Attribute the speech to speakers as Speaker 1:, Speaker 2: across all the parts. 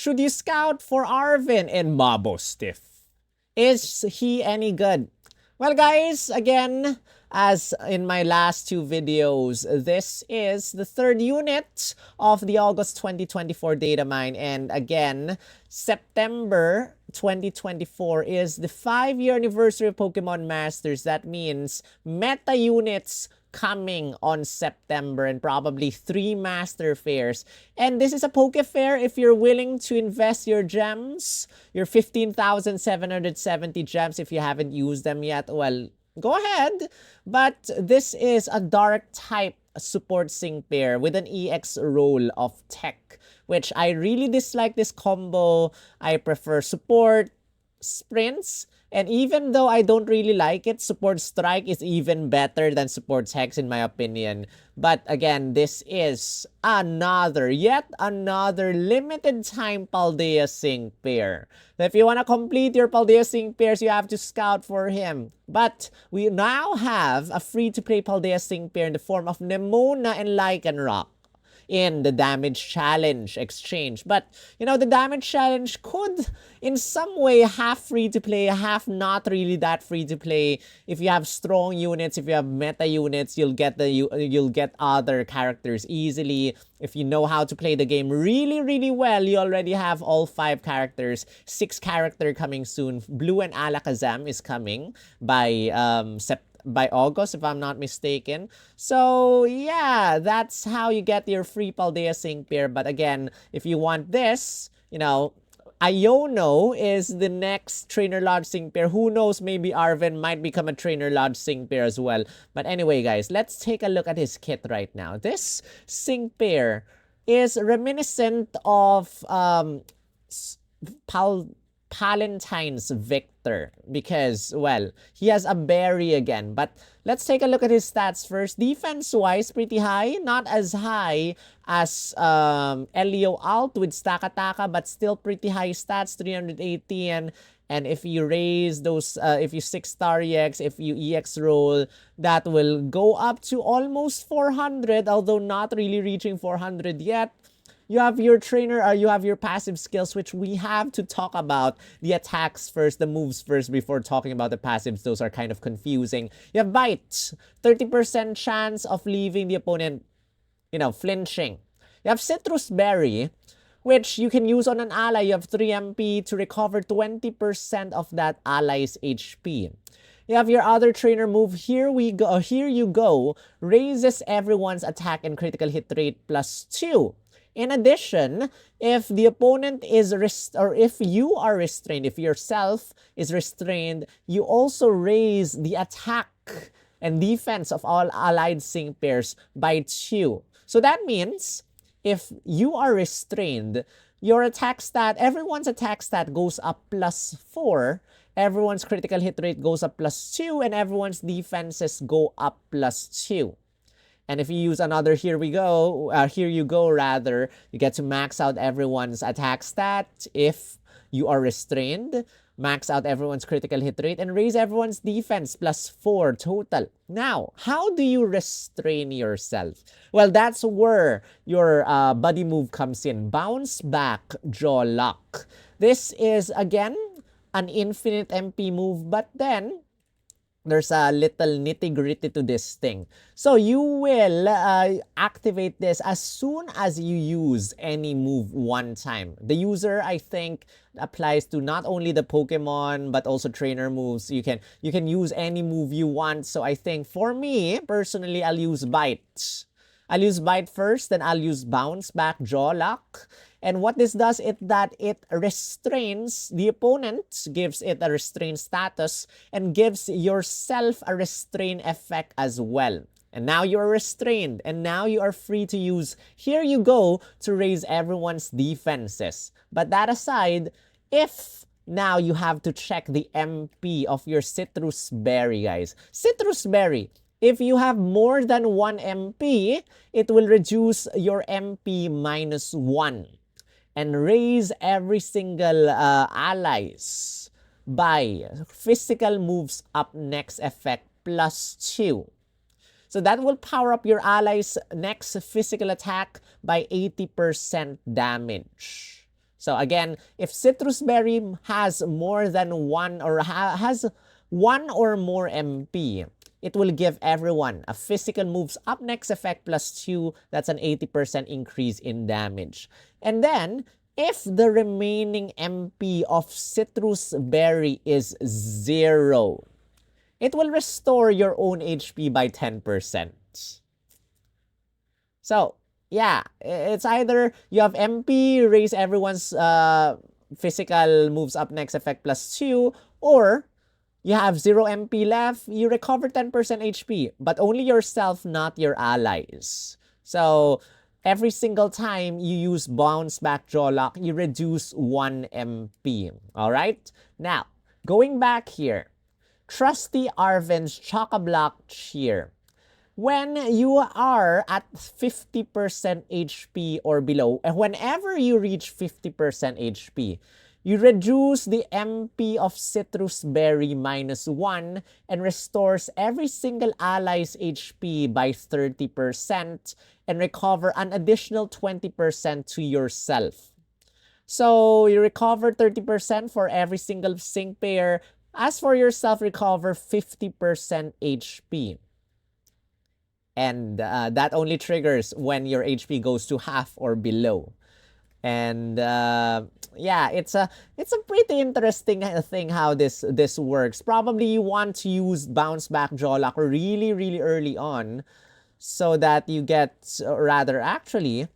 Speaker 1: Should you scout for Arven and Mabosstiff? Is he any good? Well, guys, again, as in my last two videos, this is the third unit of the August 2024 Datamine. And again, September 2024 is the 5-year anniversary of Pokemon Masters. That means meta units coming on September and probably 3 master fairs. And this is a Poke Fair if you're willing to invest your gems, your 15,770 gems if you haven't used them yet. Well, go ahead. But this is a dark type support sync pair with an EX role of tech, which I really dislike this combo. I prefer support, sprints, and even though I don't really like it, support strike is even better than support hex in my opinion. But again, this is yet another limited time Paldea sync pair. So if you want to complete your Paldea sync pairs, you have to scout for him. But we now have a free-to-play Paldea sync pair in the form of Nemona and Lycanroc in the damage challenge exchange. But you know, the damage challenge could in some way half free to play, half not really that free to play. If you have strong units, if you have meta units, you'll get other characters easily. If you know how to play the game really well, you already have all 5 characters. 6 character coming soon. Blue and Alakazam is coming by August, if I'm not mistaken. So yeah, that's how you get your free Paldea sync pair. But again, if you want this, you know, Iono is the next Trainer Lodge sync pair. Who knows, maybe Arven might become a Trainer Lodge sync pair as well. But anyway, guys, let's take a look at his kit right now. This sync pair is reminiscent of Palentine's Victor because, well, he has a berry again. But let's take a look at his stats first. Defense-wise, pretty high. Not as high as Elio Alt with Stakataka, but still pretty high stats, 318. And if you raise those, if you 6-star EX, if you EX roll, that will go up to almost 400, although not really reaching 400 yet. You have your trainer, you have your passive skills, which we have to talk about the attacks first, the moves first, before talking about the passives. Those are kind of confusing. You have Bite, 30% chance of leaving the opponent, you know, flinching. You have Citrus Berry, which you can use on an ally. You have 3 MP to recover 20% of that ally's HP. You have your other trainer move. Here you go. Raises everyone's attack and critical hit rate +2. In addition, if the opponent is if you are restrained, if yourself is restrained, you also raise the attack and defense of all allied sync pairs by 2. So that means if you are restrained, your attack stat, everyone's attack stat goes up +4, everyone's critical hit rate goes up +2, and everyone's defenses go up +2. And if you use another here you go rather, you get to max out everyone's attack stat if you are restrained, max out everyone's critical hit rate, and raise everyone's defense +4 total. Now, how do you restrain yourself? Well, that's where your buddy move comes in. Bounce Back Jaw Lock. This is, again, an infinite MP move, but then there's a little nitty-gritty to this thing. So you will activate this as soon as you use any move one time. The user, I think, applies to not only the Pokemon but also trainer moves. You can use any move you want. So I think for me personally, I'll use Bite. I'll use Bite first, then I'll use Bounce Back Jaw Lock. And what this does is that it restrains the opponent, gives it a restrained status, and gives yourself a restrain effect as well. And now you're restrained, and now you are free to use Here You Go to raise everyone's defenses. But that aside, if now you have to check the MP of your Citrus Berry, guys. Citrus Berry, if you have more than 1 MP, it will reduce your MP -1. And raise every single allies by physical moves up next effect +2. So that will power up your allies' next physical attack by 80% damage. So again, if Citrus Berry has more than one or has one or more MP, it will give everyone a physical moves up next effect +2. That's an 80% increase in damage. And then, if the remaining MP of Citrus Berry is 0, it will restore your own HP by 10%. So, yeah, it's either you have MP, raise everyone's physical moves up next effect +2, or you have 0 MP left, you recover 10% HP, but only yourself, not your allies. So, every single time you use Bounce Back Jaw Lock, you reduce 1 MP. Alright? Now, going back here, Trusty Arven's Chock-a-Block Cheer. When you are at 50% HP or below, and whenever you reach 50% HP, you reduce the MP of Citrus Berry -1 and restores every single ally's HP by 30% and recover an additional 20% to yourself. So you recover 30% for every single sync pair. As for yourself, recover 50% HP. And that only triggers when your HP goes to half or below. And yeah, it's a pretty interesting thing how this works. Probably you want to use Bounce Back Jaw Lock really early on, so that you get, rather actually,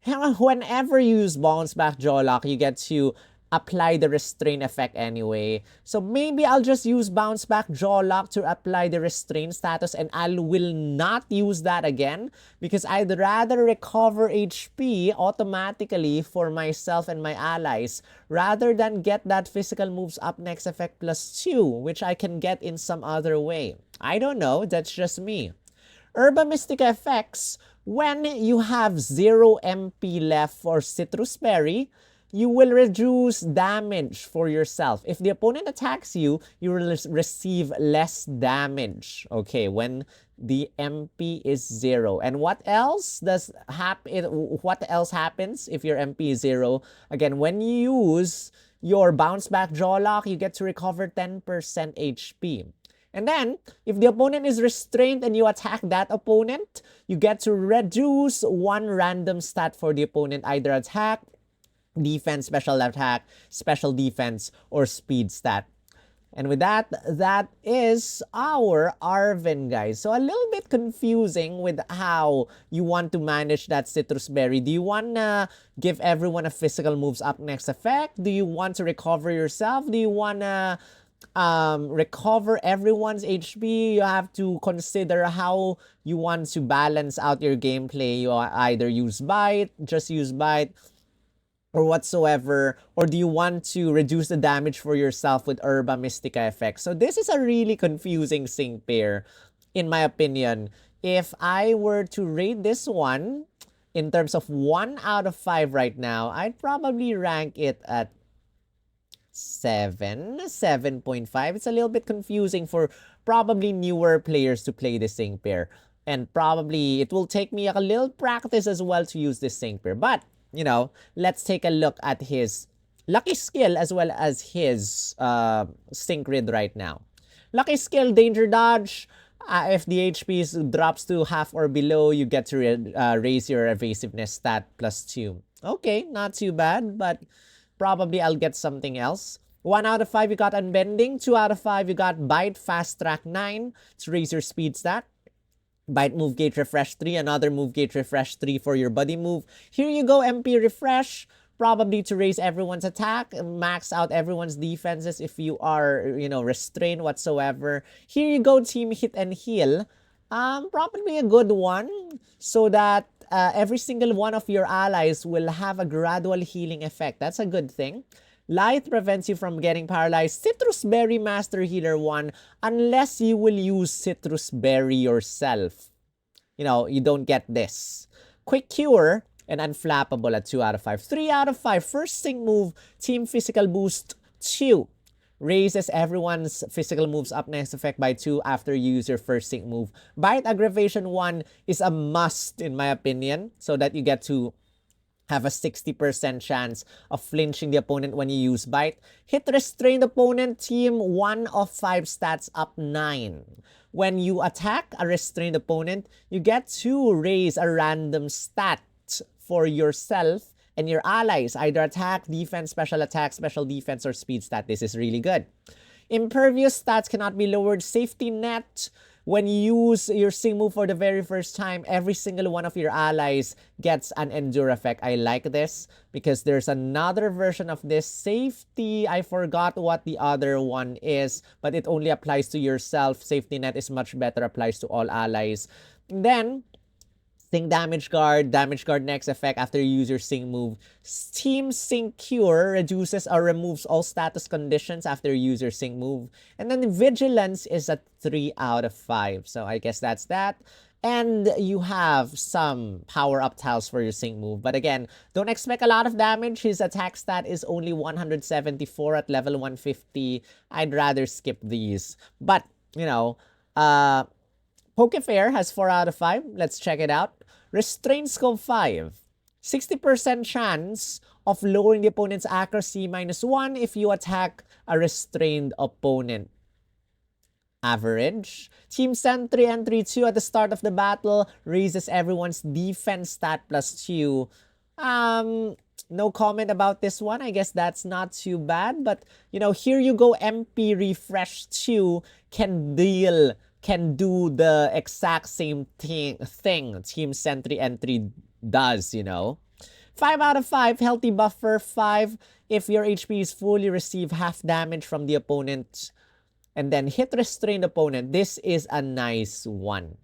Speaker 1: whenever you use Bounce Back Jaw Lock, you get to apply the restrain effect anyway. So maybe I'll just use Bounce Back Jaw Lock to apply the restrain status, and I will not use that again because I'd rather recover HP automatically for myself and my allies rather than get that physical moves up next effect +2, which I can get in some other way. I don't know, that's just me. Herba Mystica effects, when you have 0 MP left for Citrus Berry, you will reduce damage for yourself. If the opponent attacks you, you will receive less damage, okay, when the MP is 0. And what else happens if your MP is 0? Again, when you use your Bounce Back Jaw Lock, you get to recover 10% HP. And then, if the opponent is restrained and you attack that opponent, you get to reduce 1 random stat for the opponent, either attack, defense, special attack, special defense, or speed stat. And with that, that is our Arven, guys. So a little bit confusing with how you want to manage that Citrus Berry. Do you want to give everyone a physical moves up next effect? Do you want to recover yourself? Do you want to recover everyone's HP? You have to consider how you want to balance out your gameplay. You either use Bite, just use Bite, or whatsoever, or do you want to reduce the damage for yourself with Herba Mystica effect? So this is a really confusing sync pair, in my opinion. If I were to rate this one in terms of 1 out of 5 right now, I'd probably rank it at 7.5. It's a little bit confusing for probably newer players to play this sync pair. And probably it will take me a little practice as well to use this sync pair. But you know, let's take a look at his lucky skill as well as his sync grid right now. Lucky skill, danger dodge. If the HP drops to half or below, you get to raise your evasiveness stat +2. Okay, not too bad, but probably I'll get something else. 1 out of 5, you got Unbending. 2 out of 5, you got Bite, Fast Track 9 to raise your speed stat. Bite move gauge refresh 3, another move gauge refresh 3 for your buddy move. Here you go, MP refresh, probably to raise everyone's attack, max out everyone's defenses if you are, you know, restrained whatsoever. Here you go, team hit and heal. Probably a good one, so that every single one of your allies will have a gradual healing effect. That's a good thing. Light prevents you from getting paralyzed. Citrus Berry Master Healer 1, unless you will use Citrus Berry yourself. You know, you don't get this. Quick Cure and Unflappable at 2 out of 5. 3 out of 5. First sync move, Team Physical Boost 2. Raises everyone's physical moves up next effect by 2 after you use your first sync move. Bite Aggravation 1 is a must in my opinion, so that you get to have a 60% chance of flinching the opponent when you use bite. Hit restrained opponent, team 1 of 5 stats up 9. When you attack a restrained opponent, you get to raise a random stat for yourself and your allies. Either attack, attack, special defense, or speed stat. This is really good. Impervious stats cannot be lowered. Safety net. When you use your sing move for the very first time, every single one of your allies gets an endure effect. I like this because there's another version of this. Safety, I forgot what the other one is, but it only applies to yourself. Safety net is much better, applies to all allies. Then, Sing damage guard next effect after you use your sing move. Team Sing Cure reduces or removes all status conditions after you use your sing move. And then Vigilance is a 3 out of 5. So I guess that's that. And you have some power-up tiles for your sing move. But again, don't expect a lot of damage. His attack stat is only 174 at level 150. I'd rather skip these. But, you know, Pokefair has 4 out of 5. Let's check it out. Restraint Scope 5. 60% chance of lowering the opponent's accuracy -1 if you attack a restrained opponent. Average. Team Sentry Entry 2 at the start of the battle raises everyone's defense stat +2. No comment about this one. I guess that's not too bad. But, you know, here you go. MP Refresh 2 can do the exact same thing Team Sentry Entry does, you know. 5 out of 5, Healthy Buffer 5. If your HP is full, you receive half damage from the opponent. And then hit restrained opponent. This is a nice one.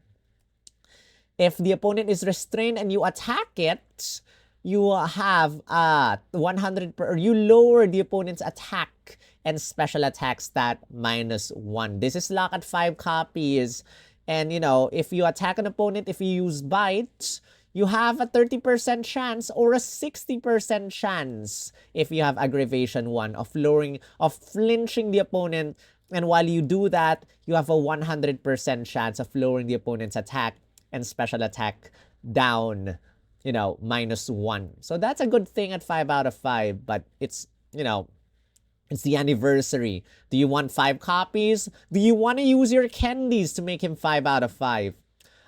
Speaker 1: If the opponent is restrained and you attack it, you have 100 you lower the opponent's attack and special attack stat -1. This is locked at 5 copies. And, you know, if you attack an opponent, if you use bite, you have a 30% chance or a 60% chance if you have aggravation 1 of flinching the opponent. And while you do that, you have a 100% chance of lowering the opponent's attack and special attack down, you know, -1. So that's a good thing at 5 out of 5. But it's, you know, it's the anniversary. Do you want 5 copies? Do you want to use your candies to make him 5 out of 5?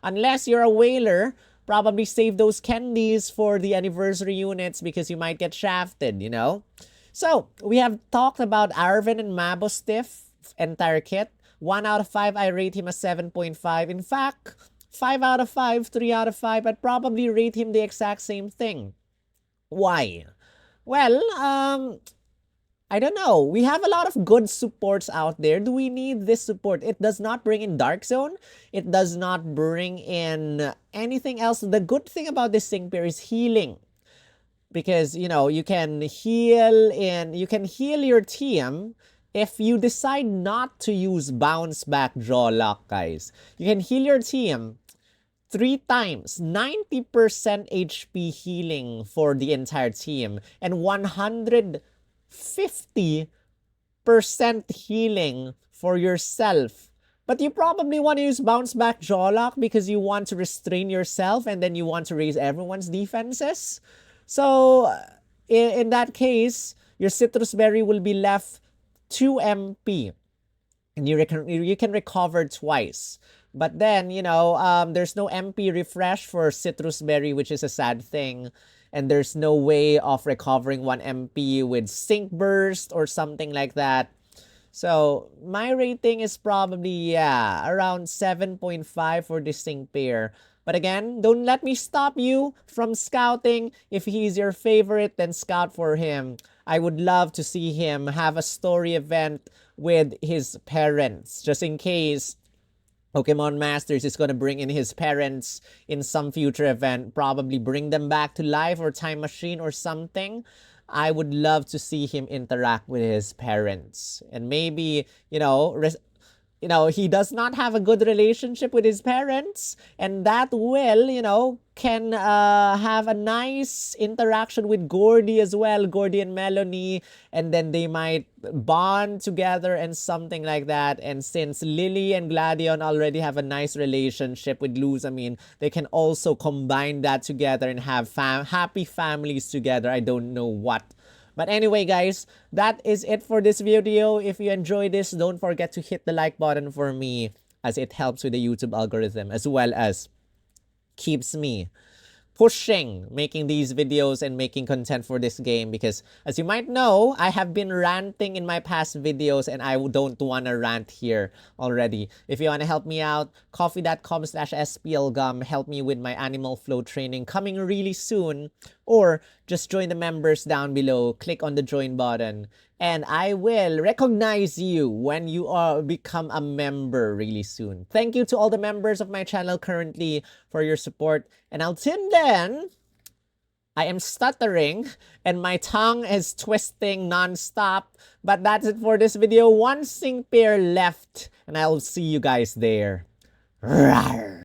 Speaker 1: Unless you're a whaler, probably save those candies for the anniversary units because you might get shafted, you know? So, we have talked about Arven and Mabosstiff entire kit. 1 out of 5, I rate him a 7.5. In fact, 5 out of 5, 3 out of 5, I'd probably rate him the exact same thing. Why? Well, I don't know. We have a lot of good supports out there. Do we need this support? It does not bring in Dark Zone. It does not bring in anything else. The good thing about this Sing pair is healing. Because, you know, you can heal your team if you decide not to use Bounce Back Jaw Lock, guys. You can heal your team 3 times, 90% HP healing for the entire team, and 150% healing for yourself. But you probably want to use Bounce Back Jaw Lock because you want to restrain yourself and then you want to raise everyone's defenses. So, in that case, your Citrus Berry will be left 2 MP. And you can recover twice. But then, you know, there's no MP refresh for Citrus Berry, which is a sad thing. And there's no way of recovering 1 MP with Sync Burst or something like that. So, my rating is probably, around 7.5 for this Sync pair. But again, don't let me stop you from scouting. If he's your favorite, then scout for him. I would love to see him have a story event with his parents. Just in case Pokemon Masters is going to bring in his parents in some future event. Probably bring them back to life or Time Machine or something. I would love to see him interact with his parents. And maybe, you know, he does not have a good relationship with his parents, and that will, can have a nice interaction with Gordy as well, Gordy and Melanie, and then they might bond together and something like that. And since Lily and Gladion already have a nice relationship with Luzamine, they can also combine that together and have happy families together. I don't know what. But anyway, guys, that is it for this video. If you enjoyed this, don't forget to hit the like button for me, as it helps with the YouTube algorithm, as well as keeps me pushing making these videos and making content for this game, because as you might know, I have been ranting in my past videos and I don't want to rant here already. If you want to help me out, coffee.com/splgum, help me with my animal flow training coming really soon, or just join the members down below. Click on the join button and I will recognize you when you become a member really soon. Thank you to all the members of my channel currently for your support. And until then, I am stuttering and my tongue is twisting non-stop. But that's it for this video. One sync pair left and I'll see you guys there. Rawr.